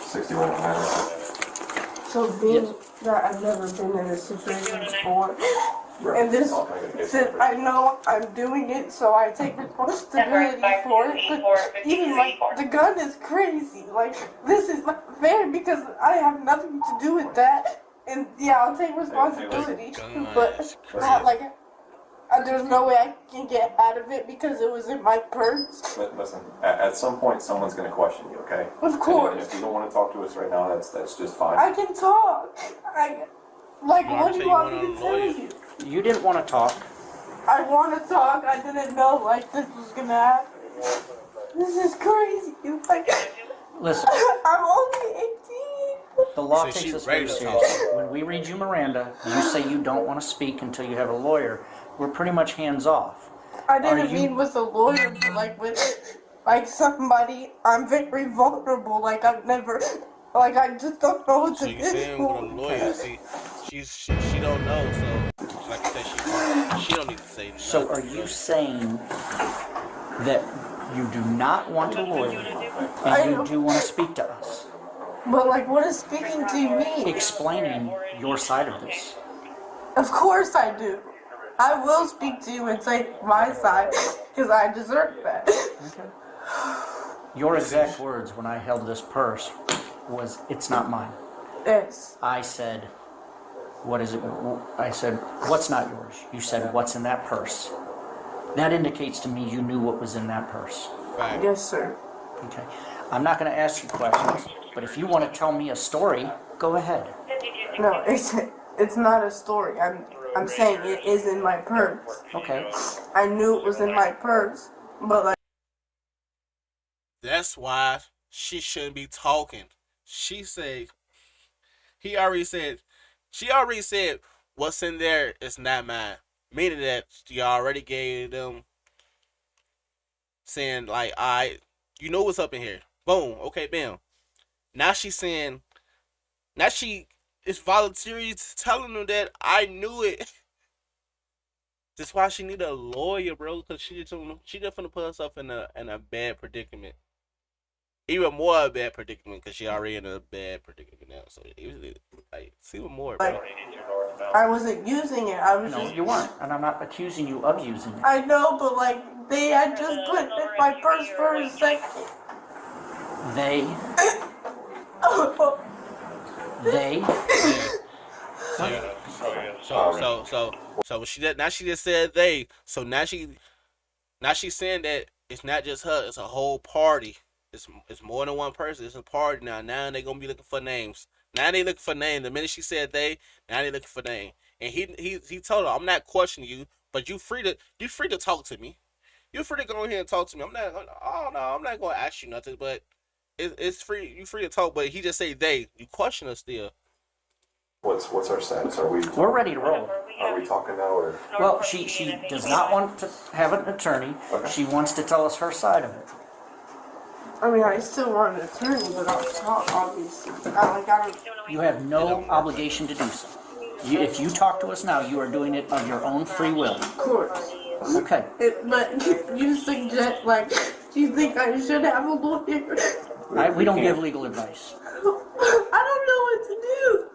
61 minutes. So being that I've never been in a situation before, and this, since I know I'm doing it, so I take responsibility for it. But even like the gun is crazy. Like this is not fair because I have nothing to do with that. And yeah, I'll take responsibility, but not like there's no way I can get out of it because it was in my purse. But listen, at some point, someone's going to question you, okay? Of course. And if you don't want to talk to us right now, that's just fine. I can talk. What do you want me to tell you? You didn't want to talk. I want to talk. I didn't know like this was gonna happen. This is crazy. Like, Listen, I'm only 18. the law So takes she's this ready very to talk. seriously. When we read you Miranda, you say you don't want to speak until you have a lawyer. We're pretty much hands off. I didn't Are you- mean with a lawyer, but like with like somebody. I'm very vulnerable. Like I've never. Like I just don't know what So to you saying with a do. lawyer? See, she don't know. So like I said, she don't need to say nothing. So are you saying that you do not want a lawyer and you do want to speak to us, But like, what is speaking to me? explaining your side of this? Of course I do. I will speak to you and say my side because I deserve that. Your exact words when I held this purse was, "It's not mine." Yes. I said, "What is it?" I said, "What's not yours?" You said, "What's in that purse?" That indicates to me you knew what was in that purse. Fact. Yes, sir. Okay. I'm not going to ask you questions, but if you want to tell me a story, go ahead. No, it's not a story. I'm saying it is in my purse. Okay. I knew it was in my purse, but like That's why she shouldn't be talking. She already said, what's in there is not mine. Meaning that she already gave them saying like, alright, you know what's up in here. Boom, okay, bam. Now she is voluntarily telling them that I knew it. That's why she need a lawyer, bro, because she just finna put herself in a bad predicament. Even more a bad predicament because she already in a bad predicament now. So it was like, see what more, bro. I wasn't using it. I was No, just. you weren't, and I'm not accusing you of using it. I know, but like they had just put it in my purse for a second. They, So she just said they. So now she's saying that it's not just her, it's a whole party. It's more than one person. It's a party now. Now they gonna be looking for names. Now they looking for names. The minute she said they, now they looking for name. And he told her, I'm not questioning you, but you free to talk to me. You're free to go in here and talk to me. I'm not. Oh no, I'm not gonna ask you nothing. But it's free. You free to talk. But he just say they. You question us still. What's our status? Are we ready to roll. Are we talking now or? Well, she does not want to have an attorney. Okay. She wants to tell us her side of it. I mean, I still want an attorney, but I'll talk, obviously. I don't. You have no obligation to do so. If you talk to us now, you are doing it of your own free will. Of course. Okay. But you suggest, like, do you think I should have a lawyer? We don't give legal advice. I don't know what to do.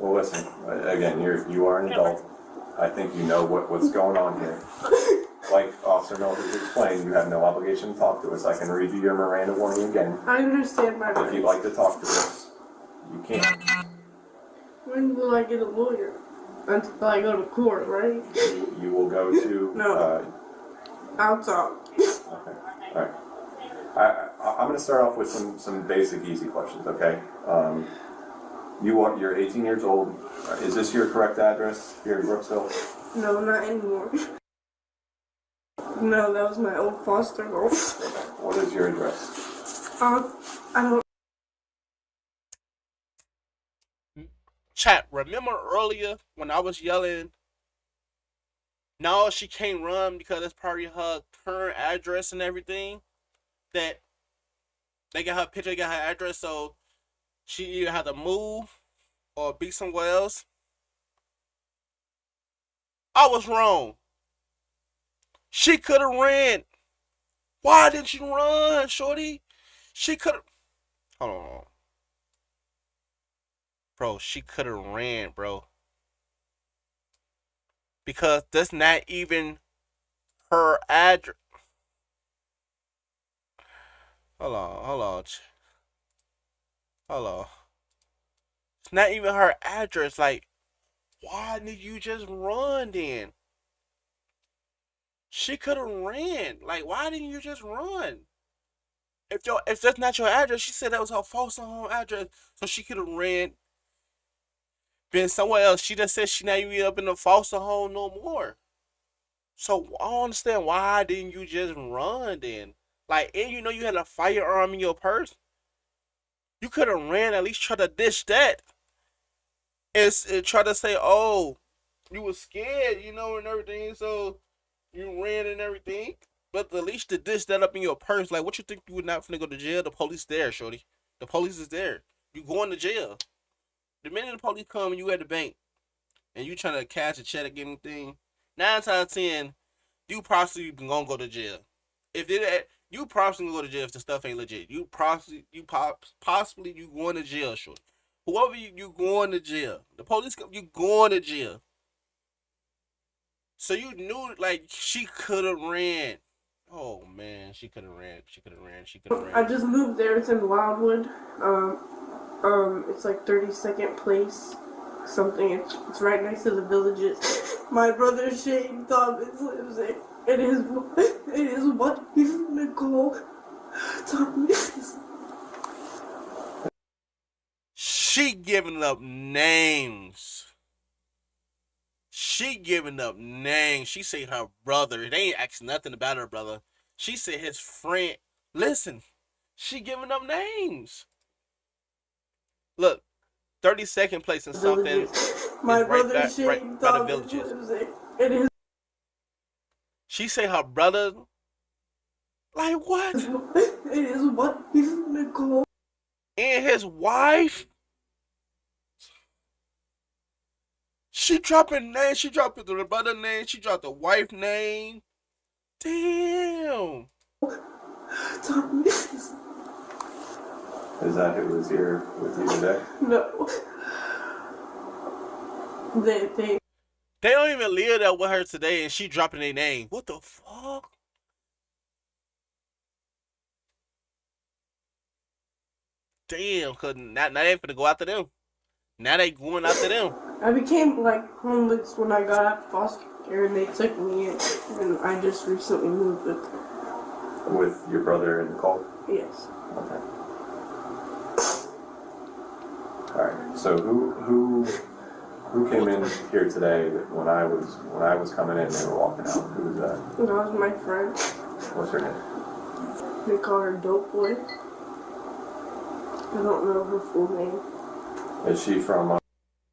Well, listen. Again, you are an adult. I think you know what's going on here. Like Officer Miller has explained, you have no obligation to talk to us. I can read you your Miranda warning again. I understand my If you'd like to talk to us, you can. When will I get a lawyer? Until I go to court, right? You will go to. No. I'll talk. Okay. All right. I'm going to start off with some basic, easy questions. Okay. You're 18 years old. Is this your correct address here in Brooksville? No, not anymore. No, that was my old foster home. What is your address? I don't. Chat, remember earlier when I was yelling, no, she can't run because that's probably her current address and everything? That they got her picture, they got her address, so she either had to move or be somewhere else? I was wrong. She could have ran. Why didn't you run, shorty? She could have. Hold on. Bro, she could have ran, bro. Because that's not even her address. Hold on. It's not even her address. Like, why did you just run then? She could have ran. Like, why didn't you just run? If that's not your address, she said that was her foster home address, so she could have ran, been somewhere else. She just said she not even up in the foster home no more. So I don't understand, why didn't you just run then? Like, and you know you had a firearm in your purse. You could have ran, at least try to dish that. And try to say, oh, you were scared, you know, and everything, so you ran and everything. But at least to dish that up in your purse, like, what you think you were not finna go to jail? The police there, shorty. The police is there. You going to jail. The minute the police come and you at the bank and you trying to cash a check or get anything, 9 times out of 10, you probably gonna go to jail. If you probably gonna go to jail if the stuff ain't legit. You possibly you going to jail, shorty. Whoever you going to jail. The police come, you going to jail. So you knew, like, she could have ran. Oh man, she could have ran. I just moved there. It's in Wildwood. It's like 32nd Place. Something. It's right next to the Villages. My brother Shane Thomas lives there. It is what Nicole Thomas. She giving up names. She say her brother. They ain't asking nothing about her brother. She said his friend. Listen, she giving up names. Look, 32nd Place in something. My brother Shane Thomas lives there. It is. She say her brother. Like what? It is what Nicole. And his wife. She dropping names. She dropped the brother name. She dropped the wife name. Damn. Thomas. Is that who was here with you today? No. They don't even live there with her today, and she dropping their name. What the fuck? Damn, cause now they ain't finna go after them. Now they going after them. I became like homeless when I got out of foster care, and they took me in, and I just recently moved with them. With your brother and Nicole? Yes. Okay. All right. So who came in here today when I was coming in and they were walking out? Who was that? That was my friend. What's her name? They call her Dope Boy. I don't know her full name. Is she from?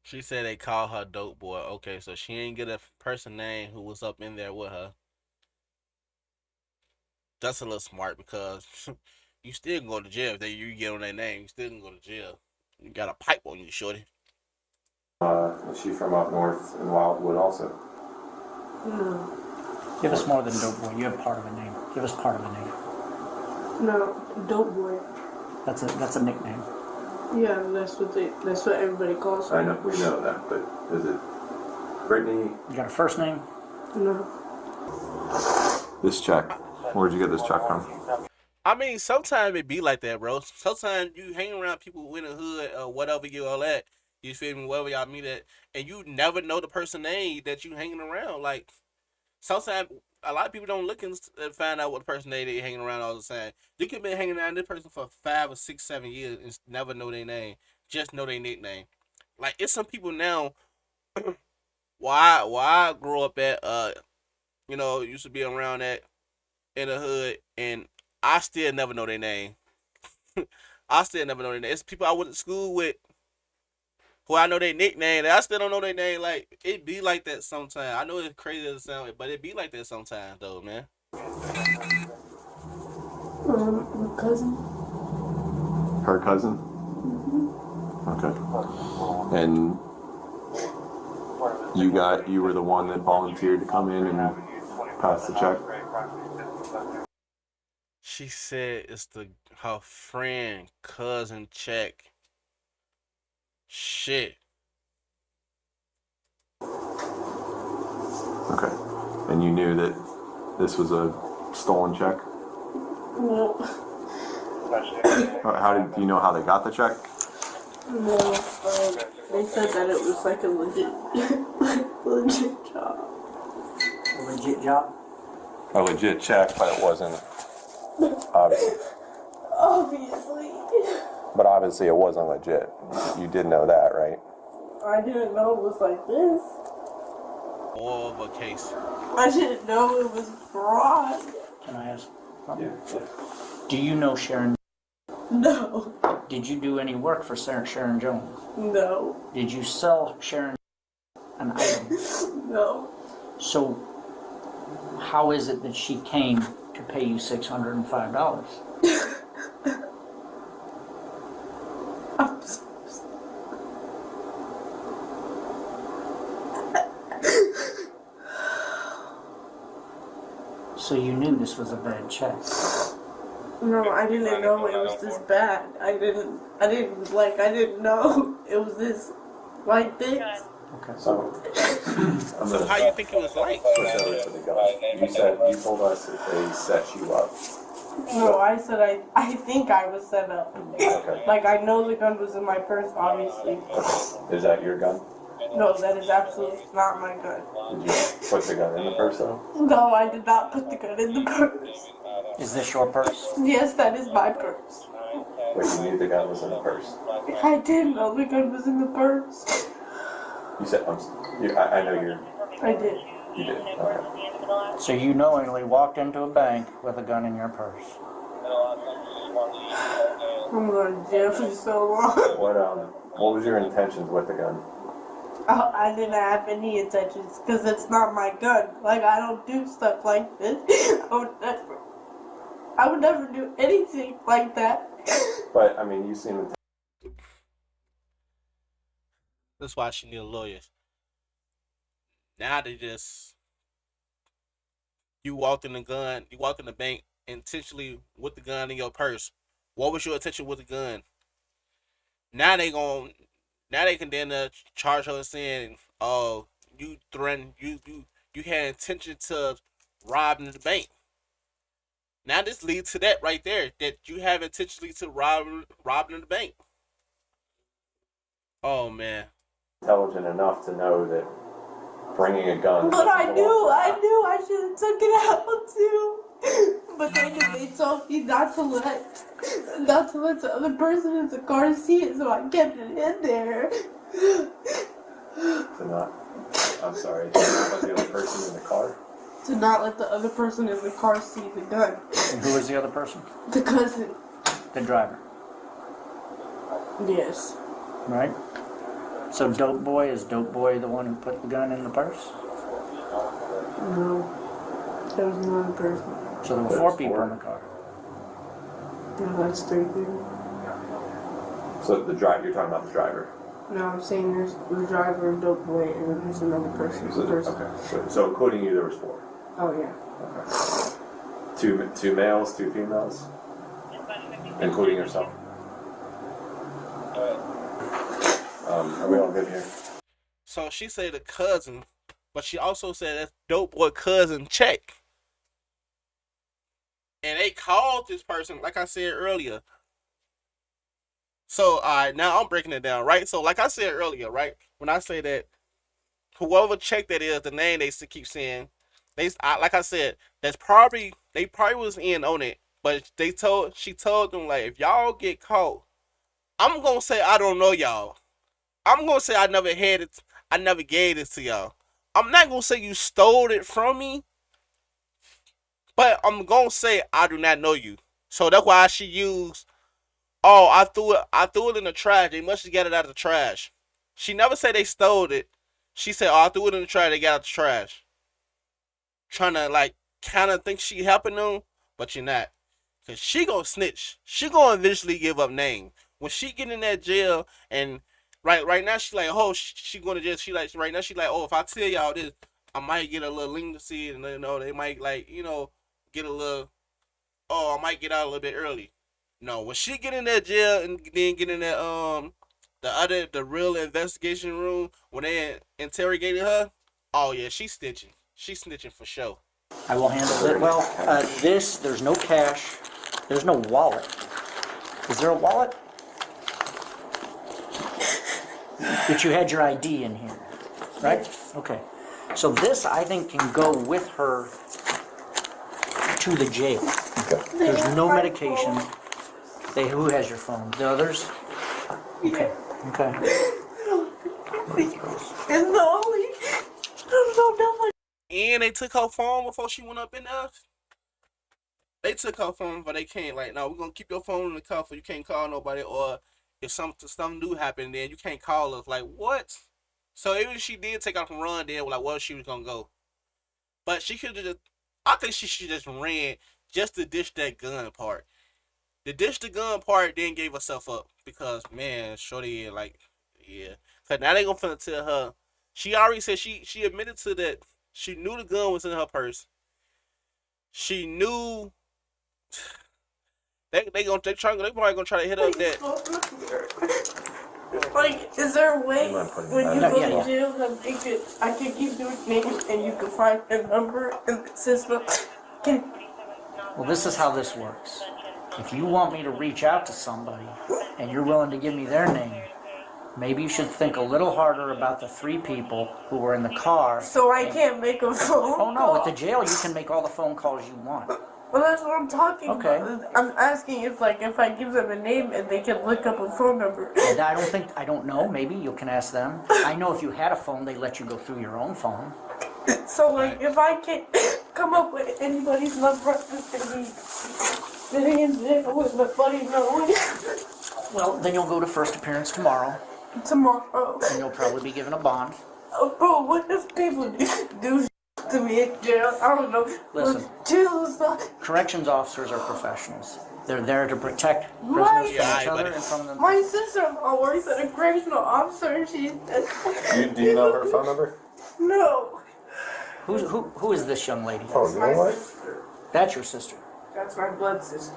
She said they call her Dope Boy. Okay, so she ain't get a person name who was up in there with her. That's a little smart because you still can go to jail if you get on their name. You still can go to jail. You got a pipe on you, shorty. Is she from up north in Wildwood also? No. Give us more than Dope Boy. You have part of a name. Give us part of a name. No, Dope Boy. That's a nickname. Yeah, that's what everybody calls her. I know we know that, but is it Brittany? You got a first name? No. This check. Where'd you get this check from? I mean, sometimes it be like that, bro. Sometimes you hang around people in the hood or whatever you all at. You feel me? Wherever y'all meet at, and you never know the person name that you hanging around. Like sometimes a lot of people don't look and find out what person they hanging around all the time. You could be hanging around this person for 5 or 6, 7 years and never know their name. Just know their nickname. Like it's some people now. why I grew up at used to be around that in the hood, and I still never know their name. I still never know their name. It's people I went to school with who I know their nickname, and I still don't know their name. Like, it be like that sometimes. I know it's crazy as it sound, but it be like that sometimes, though, man. My cousin. Her cousin? Okay. And you were the one that volunteered to come in and pass the check? She said it's her friend, cousin check. Shit. Okay. And you knew that this was a stolen check? No. Do you know how they got the check? No. They said that it was like a legit job. A legit job? A legit check, but it wasn't. Obviously. Obviously. But obviously it wasn't legit. You did know that, right? I didn't know it was like this. More of a case. I didn't know it was fraud. Can I ask something? Yeah. Do you know Sharon? No. Did you do any work for Sharon Jones? No. Did you sell Sharon an item? No. So, how is it that she came to pay you $605? I'm so So you knew this was a bad check. No, I didn't know it was this bad. I didn't know it was this, like this. Okay. So How you think it was like? switch over to the gun. You told us that they set you up. No, I said I think I was set up. Okay. Like, I know the gun was in my purse, obviously. Is that your gun? No, that is absolutely not my gun. Did you put the gun in the purse though? No, I did not put the gun in the purse. Is this your purse? Yes, that is my purse. But you knew the gun was in the purse. I didn't know the gun was in the purse. You said, I know I did. you did. Okay. So you knowingly walked into a bank with a gun in your purse. I'm going to jail for so long. What was your intentions with the gun? I didn't have any intentions because it's not my gun. Like, I don't do stuff like this. I would never do anything like that. But I mean, you seem to. That's why she need a lawyer. Now they just you walked in the bank intentionally with the gun in your purse. What was your intention with the gun? Now they can then charge her saying, "Oh, you threatened you had intention to rob in the bank." Now this leads to that right there, that you have intentionally to rob in the bank. Oh man. Intelligent enough to know that bringing a gun. But I knew I should have took it out too. but they told me not to let the other person in the car see it, so I kept it in there. I'm sorry. To not let the other person in the car. To not let the other person in the car see the gun. And who is the other person? The cousin. The driver, Yes. right? So Dope Boy, is Dope Boy the one who put the gun in the purse? No. There was one person. So there were 4 people in the car. No, that's 3 people. So you're talking about the driver. No, I'm saying there's the driver, Dope Boy, and then there's another person. Okay. So including you, there was 4. Oh, yeah. Okay. 2 males, 2 females, including yourself. Are we all good here? So she said the cousin, but she also said that's Dope Boy cousin check. And they called this person, like I said earlier. So, alright, now I'm breaking it down, right? So, like I said earlier, right? When I say that whoever check that is, the name they keep saying, like I said, they probably was in on it, but she told them, like, if y'all get caught, I'm gonna say I don't know y'all. I'm gonna say I never had it. I never gave it to y'all. I'm not gonna say you stole it from me, but I'm gonna say I do not know you. So that's why she used, oh, I threw it in the trash. They must have got it out of the trash. She never said they stole it. She said, oh, I threw it in the trash. They got it out the trash. Trying to like kind of think she helping them, but you're not. Cause she gonna snitch. She gonna eventually give up name. When she get in that jail and right now she like, oh, she going to jail. She like right now she like, oh, if I tell y'all this, I might get a little leniency, and they might like get a little, oh, I might get out a little bit early. No, when she get in that jail and then get in that the real investigation room when they interrogated her, oh yeah, she's snitching. She's snitching for sure. I will handle it. Well, there's no cash. There's no wallet. Is there a wallet? But you had your ID in here, right? Okay. So this, I think, can go with her to the jail. Okay. There's no medication. Who has your phone? The others? Okay. Okay. And the only, And they took her phone before she went up in there. They took her phone, but they can't. Like, no, we're gonna keep your phone in the cuff, so you can't call nobody. Or if something new happened, then you can't call us. Like, what? So even if she did take off and run, then like, where she was gonna go? But she could have just. I think she should just ran just to dish that gun part. The dish the gun part then gave herself up because man, shorty like, yeah. Cause now they gonna finna tell her. She already said she admitted to that. She knew the gun was in her purse. She knew they probably gonna try to hit up that. like, is there a way when you go Yeah. to jail that I could keep doing names and you can find a number in the system? Well, this is how this works. If you want me to reach out to somebody and you're willing to give me their name, maybe you should think a little harder about the 3 people who were in the car. So I can't make a phone Oh no, call? at the jail you can make all the phone calls you want. Well, that's what I'm talking Okay. about. I'm asking if I give them a name and they can look up a phone number. And I don't know, maybe you can ask them. I know if you had a phone, they let you go through your own phone. So, like, if I can't come up with anybody's number, it's gonna be sitting in jail with my buddy knowing. Well, then you'll go to first appearance tomorrow, Tomorrow. and you'll probably be given a bond. Oh, bro, what if people do to me in jail? I don't know. Listen. Jail is not. Corrections officers are professionals. They're there to protect prisoners Right. from Yeah, each other but- and from them. My sister-in-law works at a correctional officer, and she's. Do you know her phone number? No. Who is this young lady? Oh, you know what? Sister. That's your sister. That's my blood sister.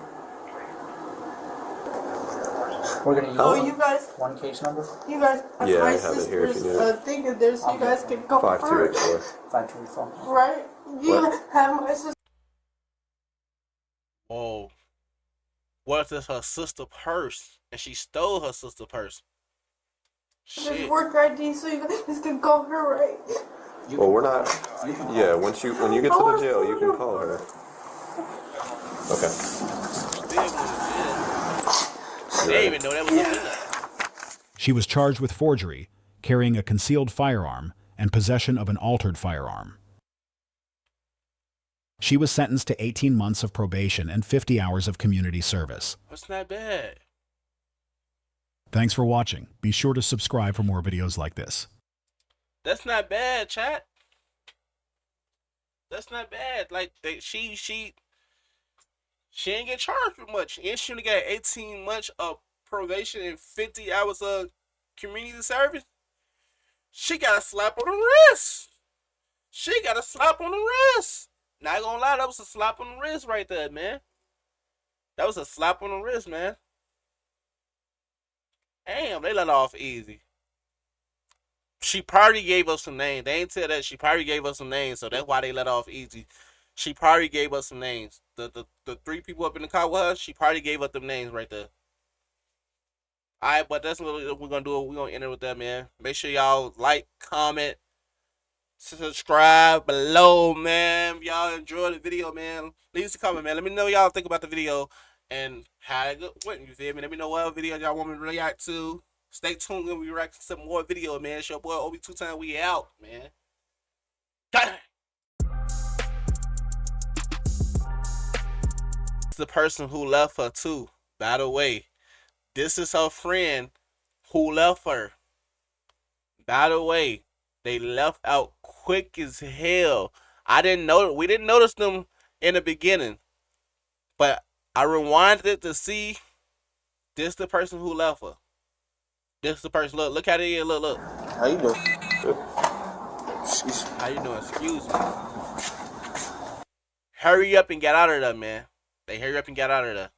We're gonna use Oh, you guys. one case number. You guys, Yeah, my I have it here if you sister's need it. thing is there, so you guys can go first, 5284. 5284. right? You What? have my sister. Whoa. What if it's her sister purse and she stole her sister purse? Shit. Work ID, so you guys can call her, right? Well, we're not. Yeah, when you get to the jail, you can call her. Okay. Still going to jail. They didn't even know that was a thing. She was charged with forgery, carrying a concealed firearm, and possession of an altered firearm. She was sentenced to 18 months of probation and 50 hours of community service. That's not bad. Thanks for watching. Be sure to subscribe for more videos like this. That's not bad, chat. That's not bad. Like she ain't get charged with much. And she only got 18 months of probation and 50 hours of community service. She got a slap on the wrist. She got a slap on the wrist. Not gonna lie, that was a slap on the wrist right there, man. That was a slap on the wrist, man. Damn, they let off easy. She probably gave us some names. They ain't tell that. She probably gave us some names, so that's why they let off easy. She probably gave us some names. The 3 people up in the car with her, she probably gave us them names right there. Alright, but that's what we're gonna do. We're gonna end it with that, man. Make sure y'all like, comment, subscribe below, man. If y'all enjoyed the video, man, leave us a comment, man. Let me know y'all think about the video and how it went. You feel me? Let me know what video y'all want me to react to. Stay tuned when we react to some more video, man. It's your boy Obi 2 Time. We out, man. The person who left her too. By the way, this is her friend who left her. By the way, they left out quick as hell. I didn't know. We didn't notice them in the beginning, but I rewinded it to see. This the person who left her. This the person. Look how they look. How you doing? How you doing? Excuse me. Hurry up and get out of there, man. They hurry up and get out of there.